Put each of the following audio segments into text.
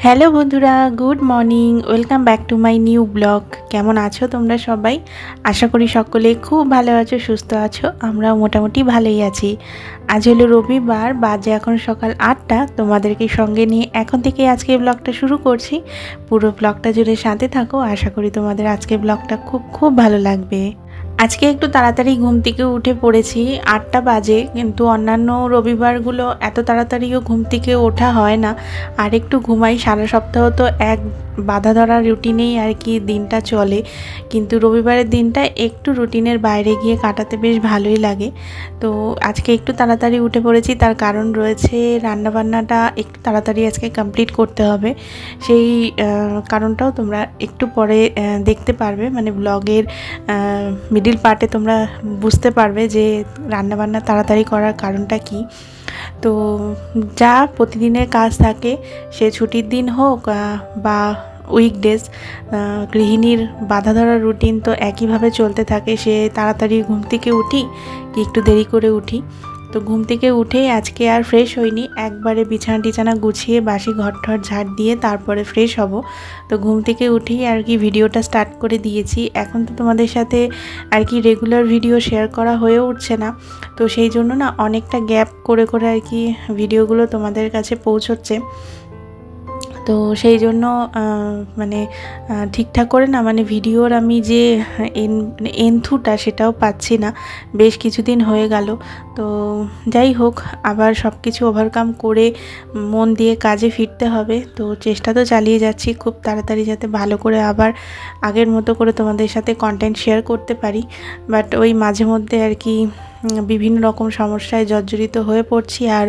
Hello বন্ধুরা, good morning. Welcome back to my new blog. কেমন আছো তোমরা সবাই? আশা করি সকলে খুব ভালো আছো, সুস্থ আছো। আমরাও মোটামুটি ভালোই আছি। আজ হলো রবিবার, বাজে এখন সকাল 8টা। তোমাদেরকে সঙ্গে নিয়ে এখন থেকে আজকে ব্লগটা শুরু করছি। পুরো ব্লগটা জুড়ে সাথে থাকো। আশা করি তোমাদের আজকে ব্লগটা খুব ভালো লাগবে। আজকে একটু তাড়াতাড়ি ঘুম থেকে উঠে পড়েছি, 8টা বাজে। কিন্তু অন্যান্য রবিবারগুলো এত তাড়াতাড়িও ঘুম থেকে ওঠা হয় না, আর একটু ঘুমাই। সারা সপ্তাহ তো এক বাঁধা ধরা রুটিনেই আর কি দিনটা চলে, কিন্তু রবিবারের দিনটা একটু রুটিনের বাইরে গিয়ে কাটাতে বেশ ভালোই লাগে। তো আজকে একটু তাড়াতাড়ি উঠে পড়েছি, তার কারণ রয়েছে রান্নাবান্নাটা একটু তাড়াতাড়ি আজকে কমপ্লিট করতে হবে। সেই কারণটাও তোমরা একটু পরে দেখতে পারবে, মানে ব্লগের মিডিল পার্টে তোমরা বুঝতে পারবে যে রান্নাবান্না তাড়াতাড়ি করার কারণটা কি। তো যা প্রতিদিনের কাজ থাকে, সে ছুটির দিন হোক বা উইকডেজ, গৃহিণীর বাঁধা ধরা রুটিন তো একইভাবে চলতে থাকে। সে তাড়াতাড়ি ঘুম থেকে উঠি কি একটু দেরি করে উঠি। তো ঘুম থেকে উঠে আজকে আর ফ্রেশ হইনি, একবারে বিছানা টিছানা গুছিয়ে বাসি ঘর ঠর ঝাড় দিয়ে তারপরে ফ্রেশ হব। তো ঘুম থেকে উঠেই আর কি ভিডিওটা স্টার্ট করে দিয়েছি। এখন তো তোমাদের সাথে আর কি রেগুলার ভিডিও শেয়ার করা হয়ে উঠছে না, তো সেই জন্য না অনেকটা গ্যাপ করে করে আর কি ভিডিওগুলো তোমাদের কাছে পৌঁছচ্ছে। তো সেই জন্য মানে ঠিকঠাক করে না, মানে ভিডিওর আমি যে এন্থুটা সেটাও পাচ্ছি না, বেশ কিছুদিন হয়ে গেল। তো যাই হোক, আবার সব কিছু ওভারকাম করে মন দিয়ে কাজে ফিরতে হবে। তো চেষ্টা তো চালিয়ে যাচ্ছি খুব তাড়াতাড়ি যাতে ভালো করে আবার আগের মতো করে তোমাদের সাথে কন্টেন্ট শেয়ার করতে পারি। বাট ওই মাঝে মধ্যে আর কি বিভিন্ন রকম সমস্যায় জর্জরিত হয়ে পড়ছি, আর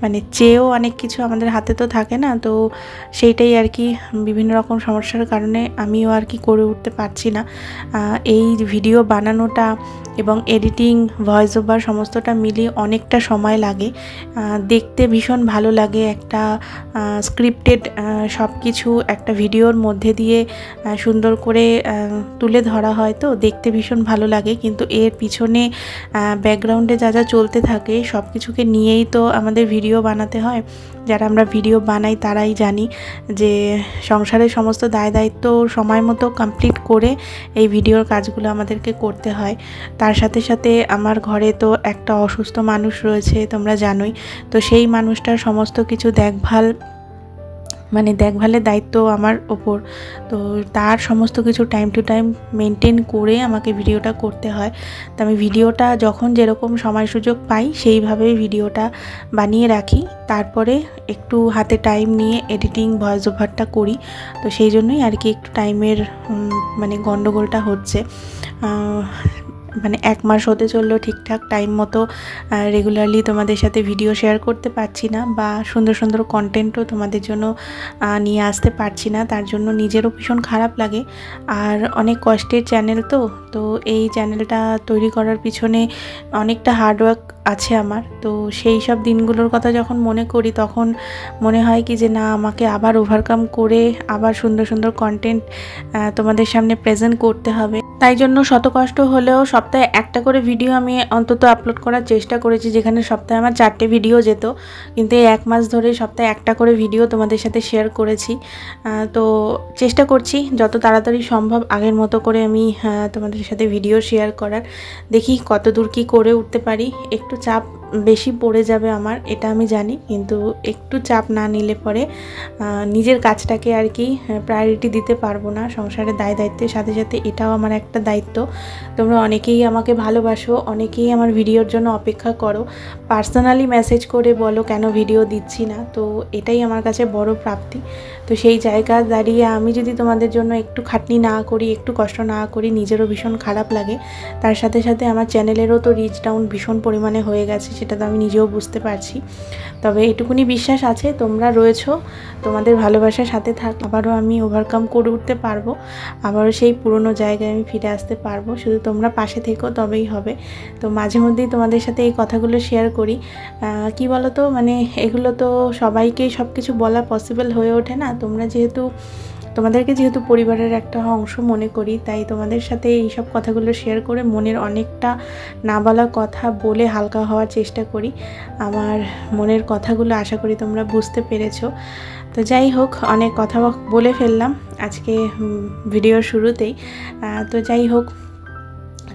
মানে চেয়েও অনেক কিছু আমাদের হাতে তো থাকে না। তো সেইটাই আর কি বিভিন্ন রকম সমস্যার কারণে আমিও আর কি করে উঠতে পারছি না। এই ভিডিও বানানোটা এবং এডিটিং, ভয়েস ওভার সমস্তটা মিলিয়ে অনেকটা সময় লাগে। দেখতে ভীষণ ভালো লাগে, একটা স্ক্রিপ্টেড সব কিছু একটা ভিডিওর মধ্যে দিয়ে সুন্দর করে তুলে ধরা হয়, তো দেখতে ভীষণ ভালো লাগে। কিন্তু এর পিছনে ব্যাকগ্রাউন্ডে যা যা চলতে থাকে সব কিছুকে নিয়েই তো আমাদের ভিডিও বানাতে হয়। যারা আমরা ভিডিও বানাই তারাই জানি যে সংসারের সমস্ত দায় দায়িত্ব সময় মতো কমপ্লিট করে এই ভিডিওর কাজগুলো আমাদেরকে করতে হয়। তার সাথে সাথে আমার ঘরে তো একটা অসুস্থ মানুষ রয়েছে, তোমরা জানোই। তো সেই মানুষটার সমস্ত কিছু দেখভালের দায়িত্ব আমার ওপর। তো তার সমস্ত কিছু টাইম টু টাইম মেনটেন করে আমাকে ভিডিওটা করতে হয়। তো আমি ভিডিওটা যখন যেরকম সময় সুযোগ পাই সেইভাবেই ভিডিওটা বানিয়ে রাখি, তারপরে একটু হাতে টাইম নিয়ে এডিটিং, ভয়েস ওভারটা করি। তো সেই জন্যই আর কি একটু টাইমের মানে গন্ডগোলটা হচ্ছে। মানে 1 মাস হতে চললো ঠিকঠাক টাইম মতো রেগুলারলি তোমাদের সাথে ভিডিও শেয়ার করতে পারছি না, বা সুন্দর সুন্দর কন্টেন্টও তোমাদের জন্য নিয়ে আসতে পারছি না। তার জন্য নিজেরও ভীষণ খারাপ লাগে। আর অনেক কষ্টের চ্যানেল, তো এই চ্যানেলটা তৈরি করার পিছনে অনেকটা হার্ডওয়ার্ক আছে আমার। তো সেই সব দিনগুলোর কথা যখন মনে করি তখন মনে হয় কি যে না, আমাকে আবার ওভারকাম করে আবার সুন্দর সুন্দর কন্টেন্ট তোমাদের সামনে প্রেজেন্ট করতে হবে। তাই জন্য শত কষ্ট হলেও সপ্তাহে একটা করে ভিডিও আমি অন্তত আপলোড করার চেষ্টা করেছি, যেখানে সপ্তাহে আমার 4টে ভিডিও যেত। কিন্তু এই 1 মাস ধরে সপ্তাহে একটা করে ভিডিও তোমাদের সাথে শেয়ার করেছি। তো চেষ্টা করছি যত তাড়াতাড়ি সম্ভব আগের মতো করে আমি তোমাদের সাথে ভিডিও শেয়ার করার। দেখি কত দূর কী করে উঠতে পারি। একটু চাপ বেশি পড়ে যাবে আমার, এটা আমি জানি, কিন্তু একটু চাপ না নিলে পরে নিজের কাজটাকে আর কি প্রায়োরিটি দিতে পারবো না। সংসারের দায় দায়িত্বের সাথে সাথে এটাও আমার একটা দায়িত্ব। তোমরা অনেকেই আমাকে ভালোবাসো, অনেকেই আমার ভিডিওর জন্য অপেক্ষা করো, পার্সোনালি মেসেজ করে বলো কেন ভিডিও দিচ্ছি না। তো এটাই আমার কাছে বড় প্রাপ্তি। তো সেই জায়গা দাঁড়িয়ে আমি যদি তোমাদের জন্য একটু খাটনি না করি, একটু কষ্ট না করি, নিজেরও ভীষণ খারাপ লাগে। তার সাথে সাথে আমার চ্যানেলেরও তো রিচ ডাউন ভীষণ পরিমাণে হয়ে গেছে, সেটা তো আমি নিজেও বুঝতে পারছি। তবে এটুকুনি বিশ্বাস আছে তোমরা রয়েছো, তোমাদের ভালোবাসার সাথে আবারও আমি ওভারকাম করে উঠতে পারবো, আবারও সেই পুরনো জায়গায় আমি ফিরে আসতে পারবো। শুধু তোমরা পাশে থেকো তবেই হবে। তো মাঝে মধ্যেই তোমাদের সাথে এই কথাগুলো শেয়ার করি। কি বলো তো, মানে এগুলো তো সবাইকেই সব কিছু বলা পসিবল হয়ে ওঠে না। তোমাদেরকে যেহেতু পরিবারের একটা অংশ মনে করি, তাই তোমাদের সাথে এই সব কথাগুলো শেয়ার করে মনের অনেকটা না বলা কথা বলে হালকা হওয়ার চেষ্টা করি। আমার মনের কথাগুলো আশা করি তোমরা বুঝতে পেরেছো। তো যাই হোক, অনেক কথা বলে ফেললাম আজকে ভিডিওর শুরুতেই। তো যাই হোক,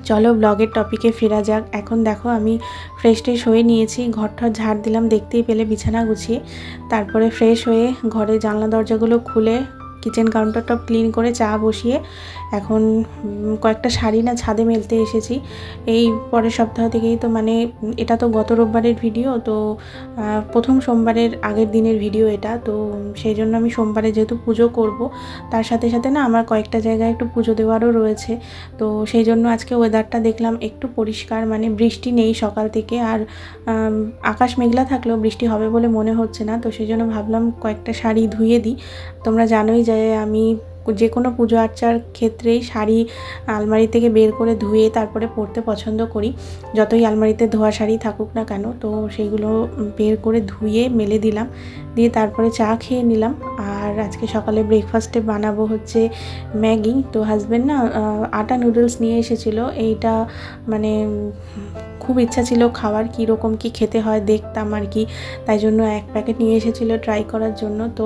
চলো ব্লগের টপিকে ফেরা যাক। এখন দেখো আমি ফ্রেশ হয়ে নিয়েছি, ঘরটা ঝাড় দিলাম, দেখতেই পেলে বিছানা গুছিয়ে। তারপরে ফ্রেশ হয়ে ঘরে জানলা দরজাগুলো খুলে কিচেন কাউন্টার টপ ক্লিন করে চা বসিয়ে এখন কয়েকটা শাড়ি না ছাদে মেলতে এসেছি। এই পরের সপ্তাহ থেকেই তো, মানে এটা তো গত রোববারের ভিডিও, তো প্রথম সোমবারের আগের দিনের ভিডিও এটা। তো সেই জন্য আমি সোমবারে যেহেতু পুজো করব, তার সাথে সাথে না আমার কয়েকটা জায়গায় একটু পুজো দেওয়ারও রয়েছে। তো সেই জন্য আজকে ওয়েদারটা দেখলাম একটু পরিষ্কার, মানে বৃষ্টি নেই সকাল থেকে, আর আকাশ মেঘলা থাকলেও বৃষ্টি হবে বলে মনে হচ্ছে না। তো সেই জন্য ভাবলাম কয়েকটা শাড়ি ধুয়ে দিই। তোমরা জানোই যে আমি যে কোনো পুজো আর্চার ক্ষেত্রেই শাড়ি আলমারি থেকে বের করে ধুয়ে তারপরে পরতে পছন্দ করি, যতই আলমারিতে ধোয়া শাড়ি থাকুক না কেন। তো সেইগুলো বের করে ধুয়ে মেলে দিলাম, দিয়ে তারপরে চা খেয়ে নিলাম। আর আজকে সকালে ব্রেকফাস্টে বানাবো হচ্ছে ম্যাগি। তো হাজব্যান্ড না আটা নুডলস নিয়ে এসেছিলো। এইটা মানে খুব ইচ্ছা ছিল খাওয়ার, কীরকম কি খেতে হয় দেখতাম আর কি, তাই জন্য এক প্যাকেট নিয়ে এসেছিলো ট্রাই করার জন্য। তো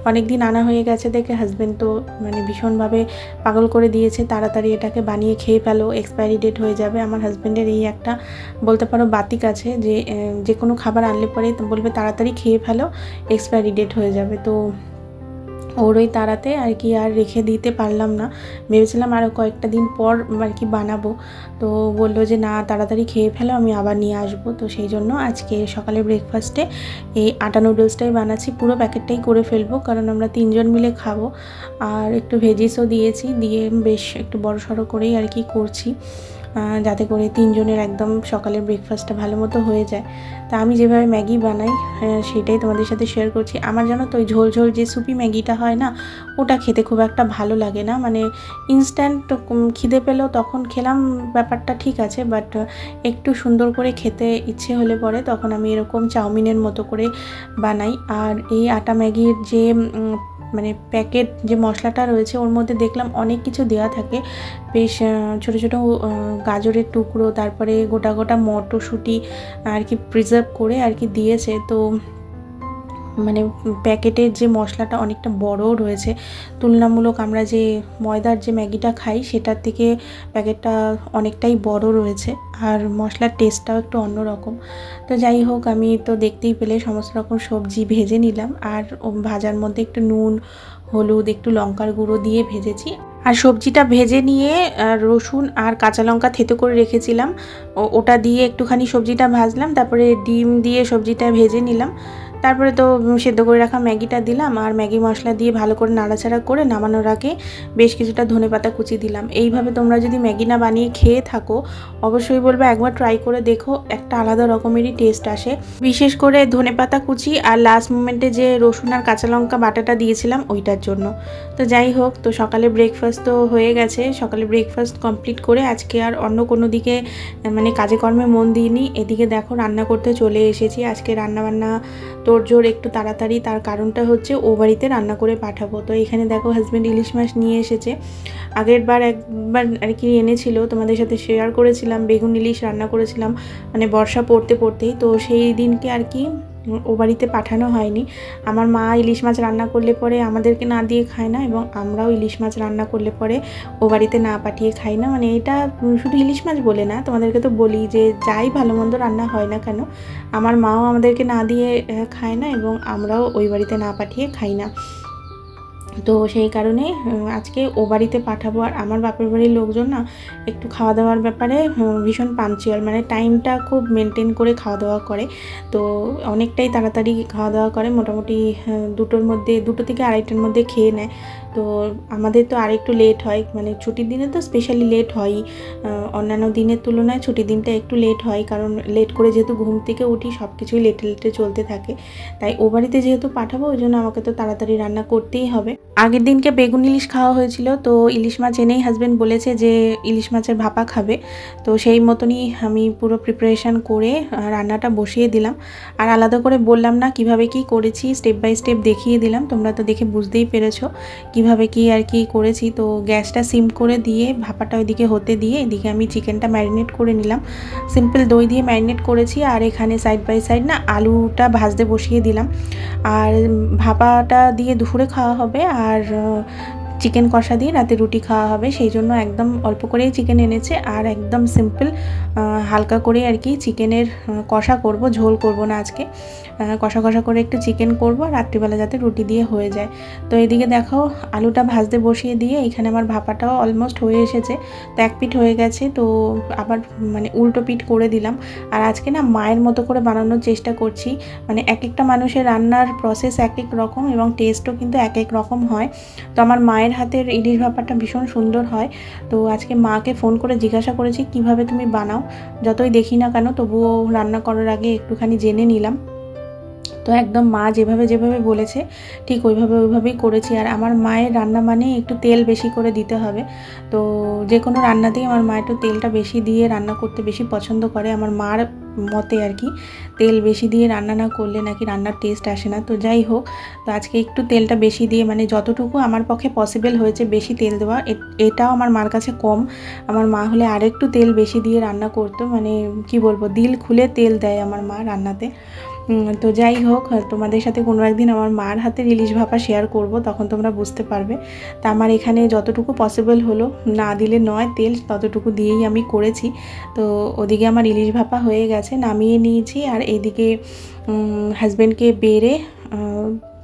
অনেক দিন আনা হয়ে গেছে দেখে হাজব্যান্ড তো মানে ভীষণভাবে পাগল করে দিয়েছে, তাড়াতাড়ি এটাকে বানিয়ে খেয়ে ফেলো, এক্সপায়ারি ডেট হয়ে যাবে। আমার হাজব্যান্ডের এই একটা বলতে পারো বাতিক আছে যে যে কোনো খাবার আনলে পরে বলবে তাড়াতাড়ি খেয়ে ফেলো, এক্সপায়ারি ডেট হয়ে যাবে। তো ওর ওই তাড়াতে আর কি আর রেখে দিতে পারলাম না, ভেবেছিলাম আরও কয়েকটা দিন পর আর কি বানাবো। তো বললো যে না তাড়াতাড়ি খেয়ে ফেলো, আমি আবার নিয়ে আসবো। তো সেই জন্য আজকে সকালে ব্রেকফাস্টে এই আটা নুডলসটাই বানাচ্ছি, পুরো প্যাকেটটাই করে ফেলবো কারণ আমরা 3 জন মিলে খাবো। আর একটু ভেজিসও দিয়েছি, দিয়ে বেশ একটু বড়সড় করেই আর কি করছি, যাতে করে 3 জনের একদম সকালের ব্রেকফাস্টটা ভালো মতো হয়ে যায়। তা আমি যেভাবে ম্যাগি বানাই সেটাই তোমাদের সাথে শেয়ার করছি। আমার জানো তো ওই ঝোল ঝোল যে সুপি ম্যাগিটা হয় না, ওটা খেতে খুব একটা ভালো লাগে না। মানে ইনস্ট্যান্ট খিদে পেলেও তখন খেলাম, ব্যাপারটা ঠিক আছে, বাট একটু সুন্দর করে খেতে ইচ্ছে হলে পরে তখন আমি এরকম চাউমিনের মতো করে বানাই। আর এই আটা ম্যাগির যে মানে প্যাকেট যে মশলাটা রয়েছে ওর মধ্যে দেখলাম অনেক কিছু দেওয়া থাকে, বেশ ছোটো ছোটো গাজরের টুকরো, তারপরে গোটা গোটা মটরশুঁটি আর কি প্রিজার্ভ করে আর কি দিয়েছে। তো মানে প্যাকেটের যে মশলাটা অনেকটা বড়ও রয়েছে তুলনামূলক, আমরা যে ময়দার যে ম্যাগিটা খাই সেটার থেকে প্যাকেটটা অনেকটাই বড় রয়েছে, আর মশলার টেস্টটাও একটু অন্যরকম। তো যাই হোক, আমি তো দেখতেই পেলে সমস্ত রকম সবজি ভেজে নিলাম, আর ভাজার মধ্যে একটু নুন, হলুদ, একটু লঙ্কার গুঁড়ো দিয়ে ভেজেছি। আর সবজিটা ভেজে নিয়ে রসুন আর কাঁচা লঙ্কা থেতো করে রেখেছিলাম, ওটা দিয়ে একটুখানি সবজিটা ভাজলাম, তারপরে ডিম দিয়ে সবজিটা ভেজে নিলাম, তারপরে তো সেদ্ধ করে রাখা ম্যাগিটা দিলাম, আর ম্যাগি মশলা দিয়ে ভালো করে নাড়াচাড়া করে নামানোর আগে বেশ কিছুটা ধনেপাতা কুচি দিলাম। এইভাবে তোমরা যদি ম্যাগি না বানিয়ে খেয়ে থাকো অবশ্যই বলবো একবার ট্রাই করে দেখো, একটা আলাদা রকমেরই টেস্ট আসে, বিশেষ করে ধনেপাতা কুচি আর লাস্ট মোমেন্টে যে রসুন আর কাঁচা লঙ্কা বাটাটা দিয়েছিলাম ওইটার জন্য। তো যাই হোক, তো সকালে ব্রেকফাস্ট তো হয়ে গেছে। সকালে ব্রেকফাস্ট কমপ্লিট করে আজকে আর অন্য কোনো দিকে মানে কাজে কর্মে মন দিইনি, এদিকে দেখো রান্না করতে চলে এসেছি। আজকে রান্নাবান্না তোড়জোড় একটু তাড়াতাড়ি, তার কারণটা হচ্ছে ও বাড়িতে রান্না করে পাঠাবো। তো এখানে দেখো হাজব্যান্ড ইলিশ মাছ নিয়ে এসেছে, আগের বার একবার আর কি এনেছিল, তোমাদের সাথে শেয়ার করেছিলাম, বেগুন ইলিশ রান্না করেছিলাম মানে বর্ষা পড়তেই। তো সেই দিনকে আর কি ও বাড়িতে পাঠানো হয়নি। আমার মা ইলিশ মাছ রান্না করলে পরে আমাদেরকে না দিয়ে খায় না, এবং আমরাও ইলিশ মাছ রান্না করলে পরে ও বাড়িতে না পাঠিয়ে খাই না। মানে এটা শুধু ইলিশ মাছ বলে না, তোমাদেরকে তো বলি যে যাই ভালো মন্দ রান্না হয় না কেন আমার মাও আমাদেরকে না দিয়ে খায় না, এবং আমরাও ওই বাড়িতে না পাঠিয়ে খাই না। তো সেই কারণে আজকে ও বাড়িতে পাঠাবো। আর আমার বাপের বাড়ির লোকজন না একটু খাওয়া দাওয়ার ব্যাপারে ভীষণ পাঞ্চুয়াল, মানে টাইমটা খুব মেনটেন করে খাওয়া দাওয়া করে। তো অনেকটাই তাড়াতাড়ি খাওয়া দাওয়া করে, মোটামুটি 2 থেকে 2:30টার মধ্যে খেয়ে নেয়। তো আমাদের তো আরেকটু লেট হয়, মানে ছুটির দিনে তো স্পেশালি লেট হয়ই, অন্যান্য দিনের তুলনায় ছুটির দিনটা একটু লেট হয়, কারণ লেট করে যেহেতু ঘুম থেকে উঠি সব কিছুই লেটে চলতে থাকে। তাই ও বাড়িতে যেহেতু পাঠাবো ওই জন্য আমাকে তো তাড়াতাড়ি রান্না করতেই হবে। আগের দিনকে বেগুন ইলিশ খাওয়া হয়েছিল, তো ইলিশ মাছ এনেই হাজব্যান্ড বলেছে যে ইলিশ মাছের ভাপা খাবে, তো সেই মতনই আমি পুরো প্রিপারেশান করে রান্নাটা বসিয়ে দিলাম। আর আলাদা করে বললাম না কিভাবে কি করেছি, স্টেপ বাই স্টেপ দেখিয়ে দিলাম, তোমরা তো দেখে বুঝতেই পেরেছো কিভাবে কি আর কি করেছি। তো গ্যাসটা সিম করে দিয়ে ভাপাটা ওইদিকে হতে দিয়ে এদিকে আমি চিকেনটা ম্যারিনেট করে নিলাম। সিম্পল দই দিয়ে ম্যারিনেট করেছি, আর এখানে সাইড বাই সাইড না আলুটা ভাজতে বসিয়ে দিলাম। আর ভাপাটা দিয়ে দুপুরে খাওয়া হবে, আর চিকেন কষা দিয়ে রাতে রুটি খাওয়া হবে, সেই জন্য একদম অল্প করেই চিকেন এনেছে, আর একদম সিম্পল হালকা করে আর কি চিকেনের কষা করব, ঝোল করব না আজকে, কষা কষা করে একটু চিকেন করব, আর রাত্রিবেলা যাতে রুটি দিয়ে হয়ে যায়। তো এদিকে দেখো আলুটা ভাজতে বসিয়ে দিয়ে এখানে আমার ভাপাটাও অলমোস্ট হয়ে এসেছে, তো এক পিঠ হয়ে গেছে, তো আবার মানে উল্টো পিঠ করে দিলাম। আর আজকে না মায়ের মতো করে বানানোর চেষ্টা করছি, মানে এক একটা মানুষের রান্নার প্রসেস এক এক রকম এবং টেস্টও কিন্তু এক এক রকম হয়। তো আমার মায়ের হাতের ইলিশ ভাপাটা ভীষণ সুন্দর হয়, তো আজকে মাকে ফোন করে জিজ্ঞাসা করেছি কিভাবে তুমি বানাও, যতই দেখি না কেন তবুও রান্না করার আগে একটুখানি জেনে নিলাম। তো একদম মা যেভাবে যেভাবে বলেছে ঠিক ওইভাবেই করেছি। আর আমার মায়ের রান্না মানে একটু তেল বেশি করে দিতে হবে, তো যে কোনো রান্নাতেই আমার মা একটু তেলটা বেশি দিয়ে রান্না করতে বেশি পছন্দ করে, আমার মার মতে আর কি। তেল বেশি দিয়ে রান্না না করলে নাকি রান্নার টেস্ট আসে না। তো যাই হোক, তো আজকে একটু তেলটা বেশি দিয়ে, মানে যতটুকু আমার পক্ষে পসিবল হয়েছে বেশি তেল দেওয়া, এটাও আমার মার কাছে কম। আমার মা হলে আরেকটু তেল বেশি দিয়ে রান্না করতো, মানে কি বলবো, দিল খুলে তেল দেয় আমার মা রান্নাতে। তো যাই হোক, তোমাদের সাথে কোনো একদিন আমার মার হাতের ইলিশ ভাপা শেয়ার করব, তখন তোমরা বুঝতে পারবে। তা আমার এখানে যতটুকু পসিবল হলো, না দিলে নয় তেল, ততটুকু দিয়েই আমি করেছি। তো ওদিকে আমার ইলিশ ভাপা হয়ে গেছে, নামিয়ে নিয়েছি, আর এদিকে হাজব্যান্ডকে বেড়ে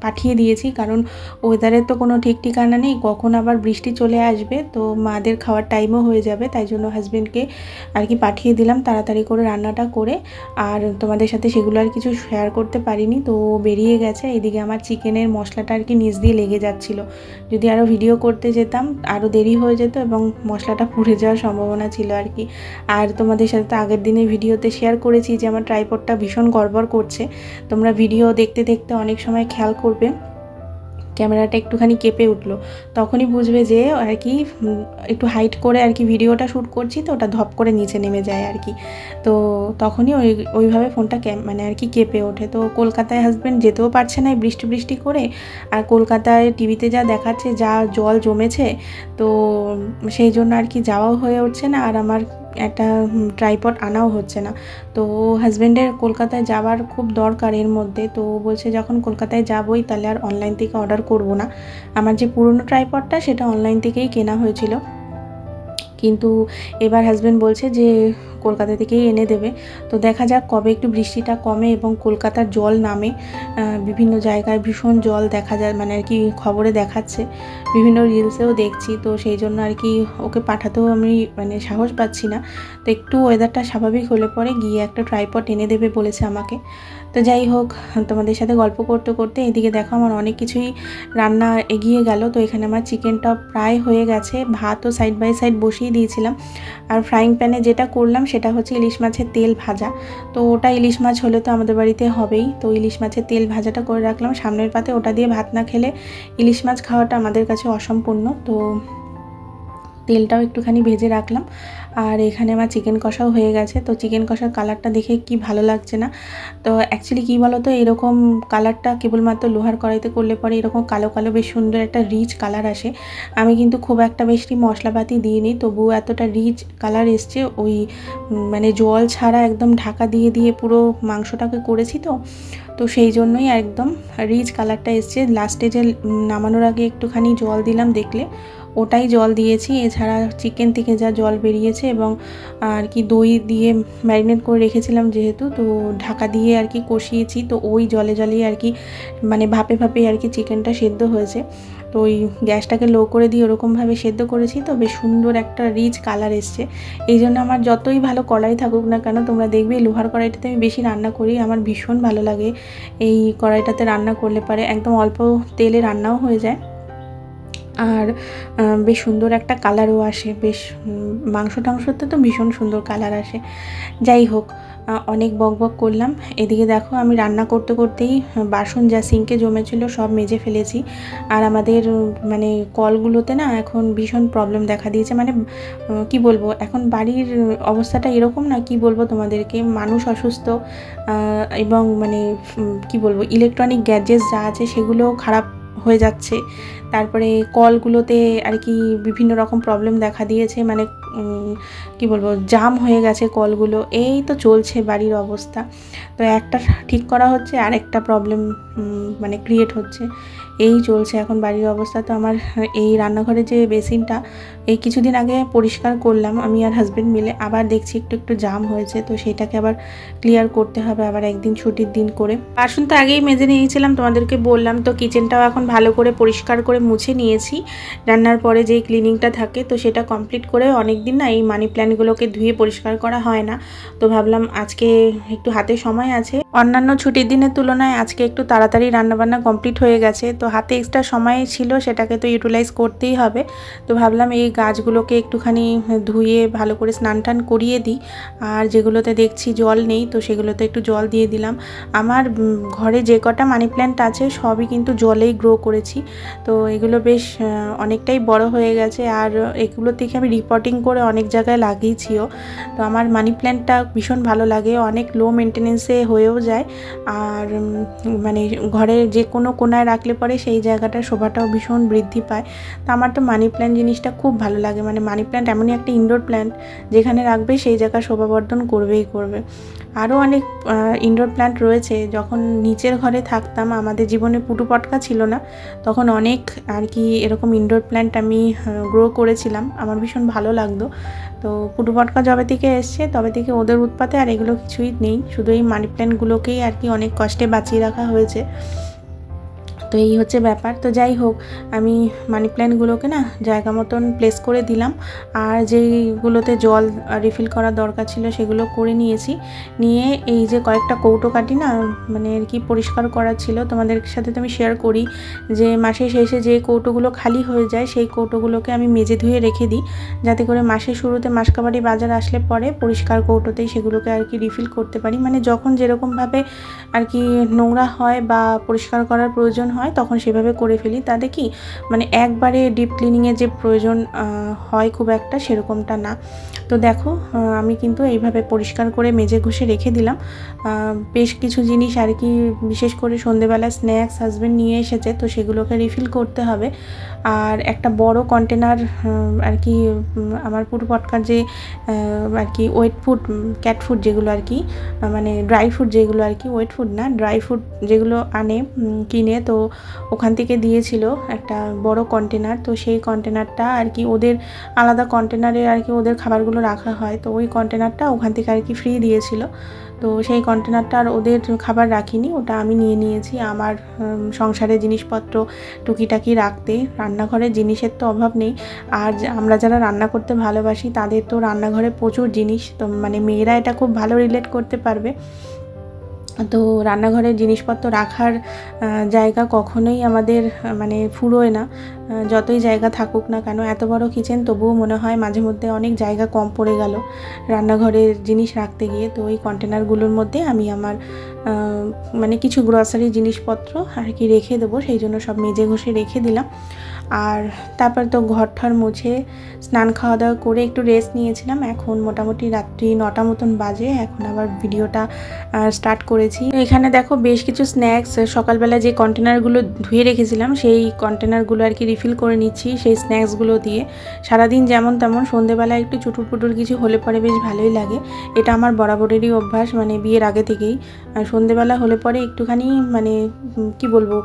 পাঠিয়ে দিয়েছি, কারণ ওয়েদারের তো কোনো ঠিক ঠিকানা নেই, কখন আবার বৃষ্টি চলে আসবে, তো মাদের খাওয়ার টাইমও হয়ে যাবে, তাই জন্য হাজব্যান্ডকে আর কি পাঠিয়ে দিলাম তাড়াতাড়ি করে রান্নাটা করে। আর তোমাদের সাথে সেগুলো আর কিছু শেয়ার করতে পারিনি, তো বেরিয়ে গেছে। এদিকে আমার চিকেনের মশলাটা আর কি নিচ দিয়ে লেগে যাচ্ছিল, যদি আরও ভিডিও করতে যেতাম আরও দেরি হয়ে যেত এবং মশলাটা পুড়ে যাওয়ার সম্ভাবনা ছিল আর কি। আর তোমাদের সাথে তো আগের দিনের ভিডিওতে শেয়ার করেছি যে আমার ট্রাইপডটা ভীষণ গড়বড় করছে, তোমরা ভিডিও দেখতে দেখতে অনেক সময় খেয়াল করবে ক্যামেরাটা একটুখানি কেঁপে উঠলো, তখনই বুঝবে যে আর কি একটু হাইট করে আর কি ভিডিওটা শ্যুট করছি, তো ওটা ধপ করে নিচে নেমে যায় আর কি। তো তখনই ওইভাবে ফোনটা মানে আর কি কেঁপে ওঠে। তো কলকাতায় হাজব্যান্ড যেতেও পারছে না বৃষ্টি বৃষ্টি করে, আর কলকাতায় টিভিতে যা দেখাচ্ছে যা জল জমেছে, তো সেই জন্য আর কি যাওয়াও হয়ে উঠছে না, আর আমার একটা ট্রাইপড আনাও হচ্ছে না। তো হাজব্যান্ডের কলকাতায় যাওয়ার খুব দরকার এর মধ্যে, তো বলছে যখন কলকাতায় যাবই তাহলে আর অনলাইন থেকে অর্ডার করব না। আমার যে পুরনো ট্রাইপডটা সেটা অনলাইন থেকেই কেনা হয়েছিল, কিন্তু এবার হাজব্যান্ড বলছে যে কলকাতা থেকেই এনে দেবে। তো দেখা যাক কবে একটু বৃষ্টিটা কমে এবং কলকাতার জল নামে, বিভিন্ন জায়গায় ভীষণ জল দেখা যায়, মানে আর কি খবরে দেখাচ্ছে, বিভিন্ন রিলসেও দেখছি, তো সেই জন্য আর কি ওকে পাঠাতেও আমি মানে সাহস পাচ্ছি না। তো একটু ওয়েদারটা স্বাভাবিক হলে পরে গিয়ে একটা ট্রাইপড এনে দেবে বলেছে আমাকে। তো যাই হোক, তোমাদের সাথে গল্প করতে করতে এদিকে দেখো আমার অনেক কিছুই রান্না এগিয়ে গেল। তো এখানে আমার চিকেনটা প্রায় হয়ে গেছে, ভাতও সাইড বাই সাইড বসিয়ে দিয়েছিলাম, আর ফ্রাইং প্যানে যেটা করলাম সেটা হচ্ছে ইলিশ মাছের তেল ভাজা। তো ওটা ইলিশ মাছ হলে তো আমাদের বাড়িতে হবেই, তো ইলিশ মাছের তেল ভাজাটা করে রাখলাম সামনের পাতে, ওটা দিয়ে ভাত না খেলে ইলিশ মাছ খাওয়াটা আমাদের কাছে অসম্পূর্ণ। তো তেলটাও একটুখানি ভেজে রাখলাম, আর এখানে আমার চিকেন কষাও হয়ে গেছে। তো চিকেন কষার কালারটা দেখে কি ভালো লাগছে না, তো অ্যাকচুয়ালি কী বলো তো, এরকম কালারটা কেবলমাত্র লোহার কড়াইতে করলে পরে এরকম কালো কালো বেশ সুন্দর একটা রিচ কালার আসে। আমি কিন্তু খুব একটা বেশি মশলাপাতি দিইনি, তবুও এতটা রিচ কালার এসছে, ওই মানে জল ছাড়া একদম ঢাকা দিয়ে দিয়ে পুরো মাংসটাকে করেছি, তো সেই জন্যই একদম রিচ কালারটা এসছে। লাস্টে যে নামানোর আগে একটুখানি জল দিলাম দেখলে, ওটাই জল দিয়েছি, এছাড়া চিকেন থেকে যা জল বেরিয়েছে এবং আর কি দই দিয়ে ম্যারিনেট করে রেখেছিলাম যেহেতু, তো ঢাকা দিয়ে আর কি কষিয়েছি, তো ওই জলে জলেই আর কি মানে ভাপে ভাপে আর কি চিকেনটা সেদ্ধ হয়েছে। তো ওই গ্যাসটাকে লো করে দিয়ে ওরকমভাবে সেদ্ধ করেছি, তো বেশ সুন্দর একটা রিচ কালার এসছে। এই জন্য আমার যতই ভালো কড়াই থাকুক না কেন, তোমরা দেখবে লোহার কড়াইটাতে আমি বেশি রান্না করি, আমার ভীষণ ভালো লাগে এই কড়াইটাতে রান্না করলে পারে একদম অল্প তেলে রান্নাও হয়ে যায়, আর বেশ সুন্দর একটা কালারও আসে, বেশ মাংস টাংসতে তো ভীষণ সুন্দর কালার আসে। যাই হোক, অনেক বকবক করলাম। এদিকে দেখো আমি রান্না করতে করতেই বাসন যা সিঙ্কে জমেছিল সব মেজে ফেলেছি। আর আমাদের মানে কলগুলোতে না এখন ভীষণ প্রবলেম দেখা দিয়েছে, মানে কি বলবো, এখন বাড়ির অবস্থাটা এরকম না, কি বলবো তোমাদেরকে, মানুষ অসুস্থ এবং মানে কি বলবো, ইলেকট্রনিক গ্যাজেটস যা আছে সেগুলো খারাপ হয়ে যাচ্ছে। তারপরে কলগুলোতে আর কি বিভিন্ন রকম প্রবলেম দেখা দিয়েছে, মানে কি বলবো, জাম হয়ে গেছে কলগুলো। এই তো চলছে বাড়ির অবস্থা। তো একটা ঠিক করা হচ্ছে আর একটা প্রবলেম মানে ক্রিয়েট হচ্ছে, এই চলছে এখন বাড়ির অবস্থা। তো আমার এই রান্নাঘরে যে বেসিনটা এই কিছুদিন আগে পরিষ্কার করলাম আমি আর হাজব্যান্ড মিলে, আবার দেখছি একটু একটু জাম হয়েছে, তো সেটাকে আবার ক্লিয়ার করতে হবে আবার একদিন ছুটির দিন করে। বাসন তো আগেই মেজে নিয়েছিলাম তোমাদেরকে বললাম। তো কিচেনটাও এখন ভালো করে পরিষ্কার করে মুছে নিয়েছি, রান্নার পরে যেই ক্লিনিংটা থাকে তো সেটা কমপ্লিট করে। অনেক দিন না এই মানি প্ল্যান্টগুলোকে ধুয়ে পরিষ্কার করা হয় না, তো ভাবলাম আজকে একটু হাতে সময় আছে, অন্যান্য ছুটির দিনের তুলনায় আজকে একটু তাড়াতাড়ি রান্নাবান্না কমপ্লিট হয়ে গেছে, তো হাতে এক্সট্রা সময় ছিল সেটাকে তো ইউটিলাইজ করতেই হবে। তো ভাবলাম এই গাছগুলোকে একটুখানি ধুয়ে ভালো করে স্নান টান করিয়ে দিই। আর যেগুলোতে দেখছি জল নেই তো সেগুলোতে একটু জল দিয়ে দিলাম। আমার ঘরে যে কটা মানি প্ল্যান্ট আছে সবই কিন্তু জলেই গ্রো করেছি, তো এগুলো বেশ অনেকটাই বড় হয়ে গেছে। আর এগুলো থেকে আমি রিপোর্টিং করে অনেক জায়গায় লাগিয়েছিও। তো আমার মানি প্ল্যান্টটা ভীষণ ভালো লাগে, অনেক লো মেনটেনেন্সে হয়েও যায়। আর মানে ঘরে যে কোনো কোনায় রাখলে পরে সেই জায়গাটার শোভাটাও ভীষণ বৃদ্ধি পায়। তো আমার তো মানি প্ল্যান্ট জিনিসটা খুব ভালো লাগে, মানে মানি প্ল্যান্ট এমনই একটা ইনডোর প্ল্যান্ট যেখানে রাখবে সেই জায়গা শোভাবর্ধন করবেই করবে। আরও অনেক ইনডোর প্ল্যান্ট রয়েছে। যখন নিচের ঘরে থাকতাম আমাদের জীবনে পুটু পটকা ছিল না, তখন অনেক আর কি এরকম ইনডোর প্ল্যান্ট আমি গ্রো করেছিলাম, আমার ভীষণ ভালো লাগতো। তো পুটু পটকা যবে থেকে এসছে তবে থেকে ওদের উৎপাতে আর এগুলো কিছুই নেই, শুধু এই মানি প্ল্যান্টগুলোকেই আর কি অনেক কষ্টে বাঁচিয়ে রাখা হয়েছে। তো এই হচ্ছে ব্যাপার। তো যাই হোক, আমি মানি প্ল্যান্টগুলোকে না জায়গা মতন প্লেস করে দিলাম, আর যেইগুলোতে জল রিফিল করার দরকার ছিল সেগুলো করে নিয়েছি। নিয়ে এই যে কয়েকটা কৌটো কাটি না, মানে আর কি পরিষ্কার করা ছিল, তোমাদের সাথে তো আমি শেয়ার করি যে মাসের শেষে যে কৌটোগুলো খালি হয়ে যায় সেই কৌটোগুলোকে আমি মেজে ধুয়ে রেখে দিই, যাতে করে মাসের শুরুতে মাসকাবারি বাজার আসলে পরে পরিষ্কার কৌটোতেই সেগুলোকে আর কি রিফিল করতে পারি। মানে যখন যেরকমভাবে আর কি নোংরা হয় বা পরিষ্কার করার প্রয়োজন হয় তখন সেভাবে করে ফেলি, তাতে কি মানে একবারে ডিপ ক্লিনিংয়ের যে প্রয়োজন হয় খুব একটা সেরকমটা না। তো দেখো আমি কিন্তু এইভাবে পরিষ্কার করে মেজে ঘষে রেখে দিলাম। বেশ কিছু জিনিস আর কি, বিশেষ করে সন্ধেবেলা স্ন্যাক্স হাজব্যান্ড নিয়ে এসেছে, তো সেগুলোকে রিফিল করতে হবে। আর একটা বড় কন্টেনার আর কি আমার পুরো পটকার যে আর কি ওয়েট ফুড ক্যাট ফুড যেগুলো আর কি, মানে ড্রাই ফুড যেগুলো আর কি, ওয়েট ফুড না ড্রাই ফুড যেগুলো আনে কিনে, তো ওখান থেকে দিয়েছিল একটা বড় কন্টেনার। তো সেই কন্টেনারটা আর কি ওদের আলাদা কন্টেনারে আর কি ওদের খাবারগুলো রাখা হয়, তো ওই কন্টেনারটা ওখান থেকে আর কি ফ্রি দিয়েছিল। তো সেই কন্টেনারটা আর ওদের খাবার রাখিনি, ওটা আমি নিয়ে নিয়েছি আমার সংসারের জিনিসপত্র টুকিটাকি রাখতে। রান্নাঘরের জিনিসের তো অভাব নেই, আর আমরা যারা রান্না করতে ভালোবাসি তাদের তো রান্নাঘরে প্রচুর জিনিস, তো মানে মেয়েরা এটা খুব ভালো রিলেট করতে পারবে। তো রান্নাঘরের জিনিসপত্র রাখার জায়গা কখনোই আমাদের মানে ফুরোয় না, যতই জায়গা থাকুক না কেন। এত বড় কিচেন তবুও মনে হয় মাঝে মধ্যে অনেক জায়গা কম পড়ে গেল রান্নাঘরের জিনিস রাখতে গিয়ে। তো ওই কন্টেনারগুলোর মধ্যে আমি আমার মানে কিছু গ্রসারি জিনিসপত্র আর কি রেখে দেবো, সেই জন্য সব মেজে ঘষে রেখে দিলাম। আর তারপর তো ঘর ঠর মুছে স্নান খাওয়া দাওয়া করে একটু রেস্ট নিয়েছিলাম। এখন মোটামুটি রাত্রি 9টা মতন বাজে, এখন আবার ভিডিওটা স্টার্ট করেছি। এখানে দেখো বেশ কিছু স্ন্যাক্স সকালবেলা যে কন্টেনারগুলো ধুয়ে রেখেছিলাম সেই কন্টেনারগুলো আর কি রিফিল করে নিচ্ছি সেই স্ন্যাক্সগুলো দিয়ে। সারাদিন যেমন তেমন সন্ধেবেলা একটু চুটুর পুটুর কিছু হলে পরে বেশ ভালোই লাগে, এটা আমার বরাবরেরই অভ্যাস, মানে বিয়ের আগে থেকেই। আর সন্ধেবেলা হলে পরে একটুখানি মানে কি বলবো,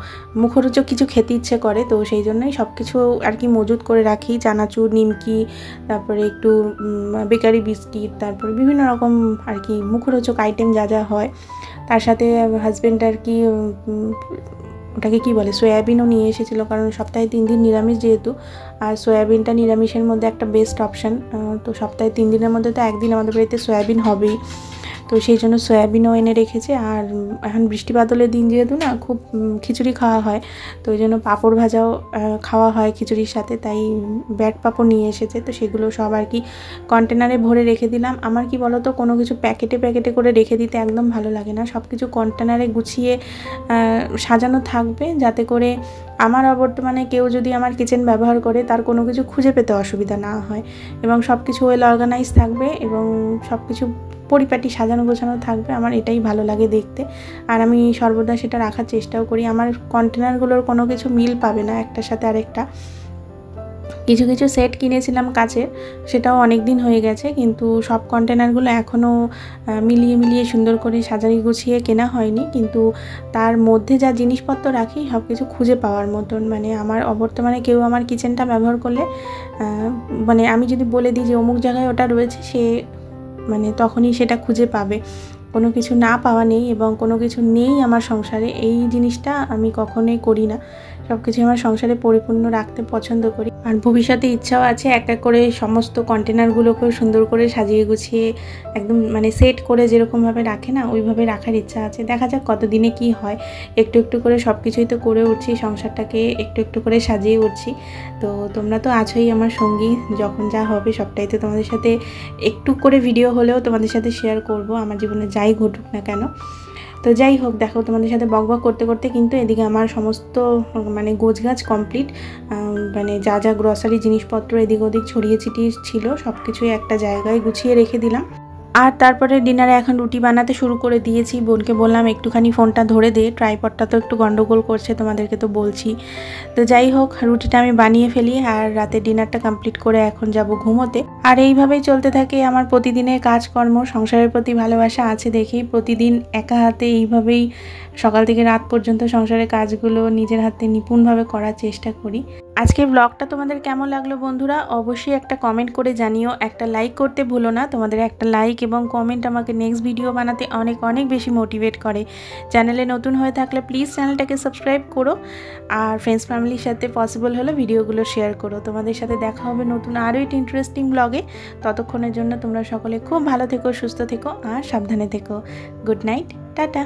মুখরোচক কিছু খেতে ইচ্ছে করে, তো সেই জন্যই সব কিছু আর কি মজুত করে রাখি। চানাচুর, নিমকি, তারপরে একটু বেকারি বিস্কিট, তারপরে বিভিন্ন রকম আর কি মুখরোচক আইটেম যা যা হয়। তার সাথে হাজব্যান্ড আর কি ওটাকে কি বলে সয়াবিনও নিয়ে এসেছিলো, কারণ সপ্তাহে 3 দিন নিরামিষ যেহেতু, আর সয়াবিনটা নিরামিষের মধ্যে একটা বেস্ট অপশান। তো সপ্তাহে 3 দিনের মধ্যে তো একদিন আমাদের বাড়িতে সয়াবিন হবেই। তো সেই জন্য সয়াবিনও এনে রেখেছে। আর এখন বৃষ্টি বাদলের দিন যেহেতু না খুব খিচুড়ি খাওয়া হয়, তো ওই জন্য পাঁপড় ভাজাও খাওয়া হয় খিচুড়ির সাথে, তাই ব্যাট পাঁপড় নিয়ে এসেছে। তো সেগুলো সব আর কি কন্টেনারে ভরে রেখে দিলাম। আমার কি বলো তো, কোনো কিছু প্যাকেটে প্যাকেটে করে রেখে দিতে একদম ভালো লাগে না, সব কিছু কন্টেনারে গুছিয়ে সাজানো থাকবে, যাতে করে আমার অবর্তমানে কেউ যদি আমার কিচেন ব্যবহার করে তার কোনো কিছু খুঁজে পেতে অসুবিধা না হয়, এবং সব কিছু ওয়েল অর্গানাইজ থাকবে এবং সব কিছু পরিপাটি সাজানো গোছানো থাকবে। আমার এটাই ভালো লাগে দেখতে, আর আমি সর্বদা সেটা রাখার চেষ্টাও করি। আমার কন্টেনারগুলোর কোনো কিছু মিল পাবে না একটার সাথে আরেকটা। কিছু কিছু সেট কিনেছিলাম কাচের, সেটাও অনেক দিন হয়ে গেছে, কিন্তু সব কন্টেনারগুলো এখনও মিলিয়ে মিলিয়ে সুন্দর করে সাজাই গুছিয়ে কেনা হয়নি। কিন্তু তার মধ্যে যা জিনিসপত্র রাখি সব কিছু খুঁজে পাওয়ার মতন, মানে আমার অবর্তমানে কেউ আমার কিচেনটা ব্যবহার করলে মানে আমি যদি বলে দিই যে অমুক জায়গায় ওটা রয়েছে, সে মানে তখনই সেটা খুঁজে পাবে। কোনো কিছু না পাওয়া নেই এবং কোনো কিছু নেই আমার সংসারে, এই জিনিসটা আমি কখনোই করি না। সব কিছু আমার সংসারে পরিপূর্ণ রাখতে পছন্দ করি। আর ভবিষ্যতে ইচ্ছাও আছে এক এক করে সমস্ত কন্টেনারগুলোকেও সুন্দর করে সাজিয়ে গুছিয়ে একদম মানে সেট করে যেরকমভাবে রাখে না, ওইভাবে রাখার ইচ্ছা আছে। দেখা যাক কতদিনে কি হয়। একটু একটু করে সব কিছুই তো করে উঠছি, সংসারটাকে একটু একটু করে সাজিয়ে উঠছি। তো তোমরা তো আছোই আমার সঙ্গী, যখন যা হবে সবটাই তো তোমাদের সাথে একটু করে ভিডিও হলেও তোমাদের সাথে শেয়ার করব, আমার জীবনে যাই ঘটুক না কেন। তো যাই হোক, দেখো তোমাদের সাথে বকবক করতে করতে কিন্তু এদিকে আমার সমস্ত মানে গোছগাছ কমপ্লিট। মানে যা যা গ্রসারি জিনিসপত্র এদিক ওদিক ছড়িয়ে ছিটিয়ে ছিল সব কিছুই একটা জায়গায় গুছিয়ে রেখে দিলাম। আর তারপরে ডিনারে এখন রুটি বানাতে শুরু করে দিয়েছি। বোনকে বললাম একটুখানি ফোনটা ধরে দে, ট্রাইপডটা তো একটু গন্ডগোল করছে, তোমাদেরকে তো বলছি। তো যাই হোক, রুটিটা আমি বানিয়ে ফেলি আর রাতে ডিনারটা কমপ্লিট করে এখন যাব ঘুমোতে। আর এইভাবেই চলতে থাকে আমার প্রতিদিনের কাজকর্ম। সংসারের প্রতি ভালোবাসা আছে দেখেই প্রতিদিন একা হাতে এইভাবেই সকাল থেকে রাত পর্যন্ত সংসারের কাজগুলো নিজের হাতে নিপুণভাবে করার চেষ্টা করি। আজকের ব্লগটা তোমাদের কেমন লাগলো বন্ধুরা, অবশ্যই একটা কমেন্ট করে জানিও। একটা লাইক করতে ভুলো না, তোমাদের একটা লাইক এবং কমেন্ট আমাকে নেক্সট ভিডিও বানাতে অনেক অনেক বেশি মোটিভেট করে। চ্যানেলে নতুন হয়ে থাকলে প্লিজ চ্যানেলটাকে সাবস্ক্রাইব করো, আর ফ্রেন্ডস ফ্যামিলির সাথে পসিবল হলে ভিডিওগুলো শেয়ার করো। তোমাদের সাথে দেখা হবে নতুন আরও একটি ইন্টারেস্টিং ব্লগে। ততক্ষণের জন্য তোমরা সকলে খুব ভালো থেকো, সুস্থ থেকো আর সাবধানে থেকো। Good night, tata.